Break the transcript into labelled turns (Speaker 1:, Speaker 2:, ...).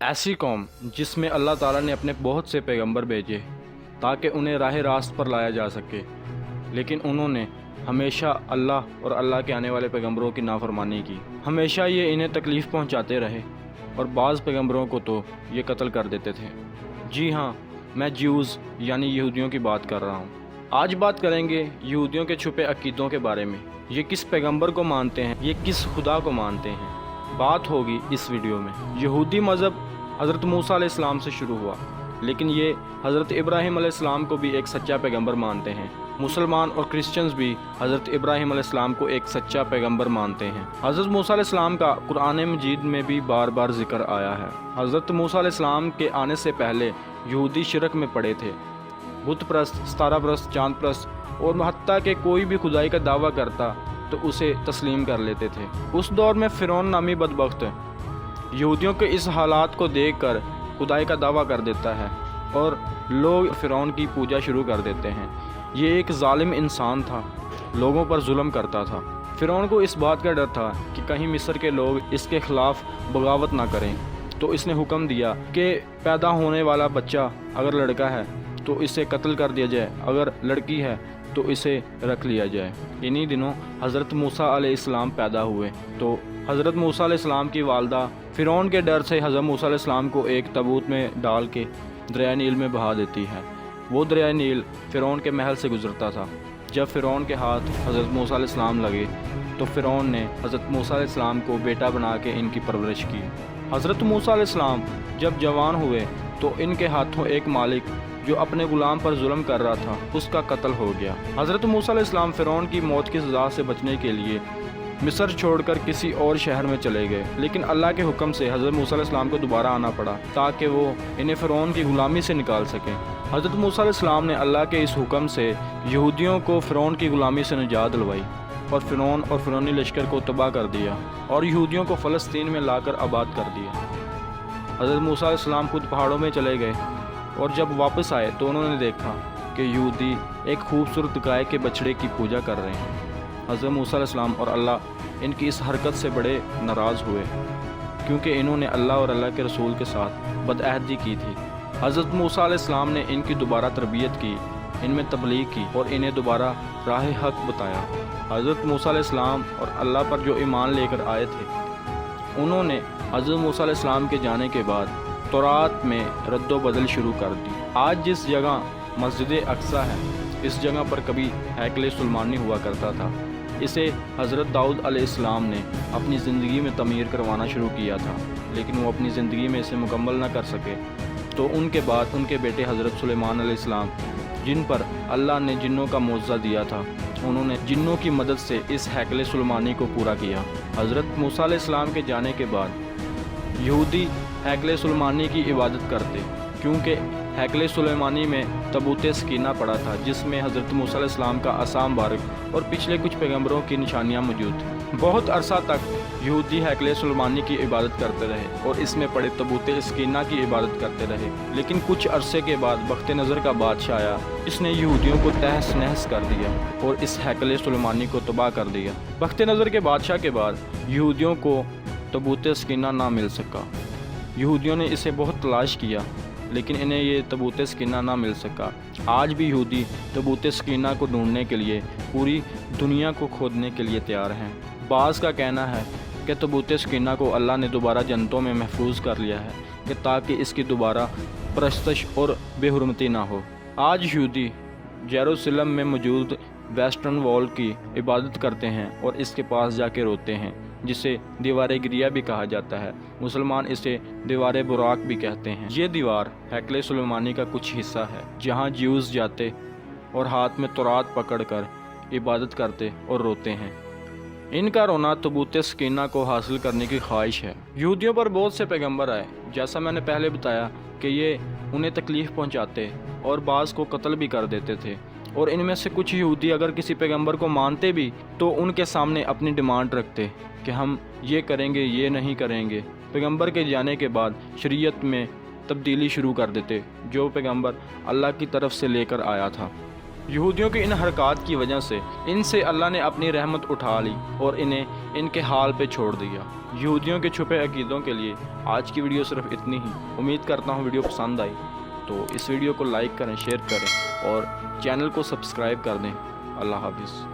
Speaker 1: ایسی قوم جس میں اللہ تعالیٰ نے اپنے بہت سے پیغمبر بھیجے تاکہ انہیں راہ راست پر لایا جا سکے، لیکن انہوں نے ہمیشہ اللہ اور اللہ کے آنے والے پیغمبروں کی نافرمانی کی۔ ہمیشہ یہ انہیں تکلیف پہنچاتے رہے اور بعض پیغمبروں کو تو یہ قتل کر دیتے تھے۔ جی ہاں، میں جیوز یعنی یہودیوں کی بات کر رہا ہوں۔ آج بات کریں گے یہودیوں کے چھپے عقیدوں کے بارے میں۔ یہ کس پیغمبر کو مانتے ہیں، یہ کس خدا کو مانتے ہیں، بات ہوگی اس ویڈیو میں۔ یہودی مذہب حضرت موسیٰ علیہ السلام سے شروع ہوا، لیکن یہ حضرت ابراہیم علیہ السلام کو بھی ایک سچا پیغمبر مانتے ہیں۔ مسلمان اور کرسچنز بھی حضرت ابراہیم علیہ السلام کو ایک سچا پیغمبر مانتے ہیں۔ حضرت موسیٰ علیہ السلام کا قرآن مجید میں بھی بار بار ذکر آیا ہے۔ حضرت موسیٰ علیہ السلام کے آنے سے پہلے یہودی شرک میں پڑے تھے، بت پرست، ستارہ پرست، چاند پرست، اور حتیٰ کہ کوئی بھی خدائی کا دعویٰ کرتا تو اسے تسلیم کر لیتے تھے۔ اس دور میں فرعون نامی بدبخت یہودیوں کے اس حالات کو دیکھ کر خدائی کا دعویٰ کر دیتا ہے اور لوگ فرعون کی پوجا شروع کر دیتے ہیں۔ یہ ایک ظالم انسان تھا، لوگوں پر ظلم کرتا تھا۔ فرعون کو اس بات کا ڈر تھا کہ کہیں مصر کے لوگ اس کے خلاف بغاوت نہ کریں، تو اس نے حکم دیا کہ پیدا ہونے والا بچہ اگر لڑکا ہے تو اسے قتل کر دیا جائے، اگر لڑکی ہے تو اسے رکھ لیا جائے۔ انہی دنوں حضرت موسیٰ علیہ السلام پیدا ہوئے تو حضرت موسیٰ علیہ السلام کی والدہ فرعون کے ڈر سے حضرت موسیٰ علیہ السلام کو ایک تابوت میں ڈال کے دریائے نیل میں بہا دیتی ہے۔ وہ دریائے نیل فرعون کے محل سے گزرتا تھا۔ جب فرعون کے ہاتھ حضرت موسیٰ علیہ السلام لگے تو فرعون نے حضرت موسیٰ علیہ السلام کو بیٹا بنا کے ان کی پرورش کی۔ حضرت موسیٰ علیہ السلام جب جوان ہوئے تو ان کے ہاتھوں ایک مالک جو اپنے غلام پر ظلم کر رہا تھا اس کا قتل ہو گیا۔ حضرت موسیٰ علیہ السلام فرعون کی موت کی سزا سے بچنے کے لیے مصر چھوڑ کر کسی اور شہر میں چلے گئے، لیکن اللہ کے حکم سے حضرت موسیٰ علیہ السلام کو دوبارہ آنا پڑا تاکہ وہ انہیں فرعون کی غلامی سے نکال سکیں۔ حضرت موسیٰ علیہ السلام نے اللہ کے اس حکم سے یہودیوں کو فرعون کی غلامی سے نجات دلوائی اور فرعون اور فرعونی لشکر کو تباہ کر دیا اور یہودیوں کو فلسطین میں لا کر آباد کر دیا۔ حضرت موسیٰ علیہ السلام خود پہاڑوں میں چلے گئے اور جب واپس آئے تو انہوں نے دیکھا کہ یہودی ایک خوبصورت گائے کے بچڑے کی پوجا کر رہے ہیں۔ حضرت موسیٰ علیہ السلام اور اللہ ان کی اس حرکت سے بڑے ناراض ہوئے کیونکہ انہوں نے اللہ اور اللہ کے رسول کے ساتھ بدعہدی کی تھی۔ حضرت موسیٰ علیہ السلام نے ان کی دوبارہ تربیت کی، ان میں تبلیغ کی اور انہیں دوبارہ راہ حق بتایا۔ حضرت موسیٰ علیہ السلام اور اللہ پر جو ایمان لے کر آئے تھے انہوں نے حضرت موسیٰ علیہ السلام کے جانے کے بعد تورات میں رد و بدل شروع کر دی۔ آج جس جگہ مسجد اقصیٰ ہے اس جگہ پر کبھی ہیکل سلیمانی ہوا کرتا تھا۔ اسے حضرت داؤد علیہ السلام نے اپنی زندگی میں تعمیر کروانا شروع کیا تھا، لیکن وہ اپنی زندگی میں اسے مکمل نہ کر سکے، تو ان کے بعد ان کے بیٹے حضرت سلیمان علیہ السلام، جن پر اللہ نے جنوں کا معجزہ دیا تھا، انہوں نے جنوں کی مدد سے اس ہیکل سلیمانی کو پورا کیا۔ حضرت موسیٰ علیہ السلام کے جانے کے بعد یہودی ہیکل سلیمانی کی عبادت کرتے، کیونکہ ہیکل سلیمانی میں تابوت سکینہ پڑا تھا جس میں حضرت موسیٰ علیہ السلام کا عصا مبارک اور پچھلے کچھ پیغمبروں کی نشانیاں موجود تھیں۔ بہت عرصہ تک یہودی ہیکل سلیمانی کی عبادت کرتے رہے اور اس میں پڑے تابوت سکینہ کی عبادت کرتے رہے، لیکن کچھ عرصے کے بعد بخت نظر کا بادشاہ آیا، اس نے یہودیوں کو تہس نہس کر دیا اور اس ہیکل سلیمانی کو تباہ کر دیا۔ بخت نظر کے بادشاہ کے بعد یہودیوں کو تابوت سکینہ نہ مل سکا۔ یہودیوں نے اسے بہت تلاش کیا لیکن انہیں یہ تابوت سکینہ نہ مل سکا۔ آج بھی یہودی تابوت سکینہ کو ڈھونڈنے کے لیے پوری دنیا کو کھودنے کے لیے تیار ہیں۔ بعض کا کہنا ہے کہ تابوت سکینہ کو اللہ نے دوبارہ جنتوں میں محفوظ کر لیا ہے کہ تاکہ اس کی دوبارہ پرستش اور بے حرمتی نہ ہو۔ آج یہودی یروشلم میں موجود ویسٹرن وال کی عبادت کرتے ہیں اور اس کے پاس جا کے روتے ہیں، جسے دیوار گریہ بھی کہا جاتا ہے۔ مسلمان اسے دیوار براق بھی کہتے ہیں۔ یہ دیوار ہیکل سلیمانی کا کچھ حصہ ہے جہاں جیوز جاتے اور ہاتھ میں تورات پکڑ کر عبادت کرتے اور روتے ہیں۔ ان کا رونا تابوت سکینہ کو حاصل کرنے کی خواہش ہے۔ یہودیوں پر بہت سے پیغمبر آئے، جیسا میں نے پہلے بتایا کہ یہ انہیں تکلیف پہنچاتے اور بعض کو قتل بھی کر دیتے تھے، اور ان میں سے کچھ یہودی اگر کسی پیغمبر کو مانتے بھی تو ان کے سامنے اپنی ڈیمانڈ رکھتے کہ ہم یہ کریں گے، یہ نہیں کریں گے۔ پیغمبر کے جانے کے بعد شریعت میں تبدیلی شروع کر دیتے جو پیغمبر اللہ کی طرف سے لے کر آیا تھا۔ یہودیوں کی ان حرکات کی وجہ سے ان سے اللہ نے اپنی رحمت اٹھا لی اور انہیں ان کے حال پہ چھوڑ دیا۔ یہودیوں کے چھپے عقیدوں کے لیے آج کی ویڈیو صرف اتنی ہی۔ امید کرتا ہوں ویڈیو پسند آئی تو اس ویڈیو کو لائک کریں، شیئر کریں اور چینل کو سبسکرائب کر دیں۔ اللہ حافظ۔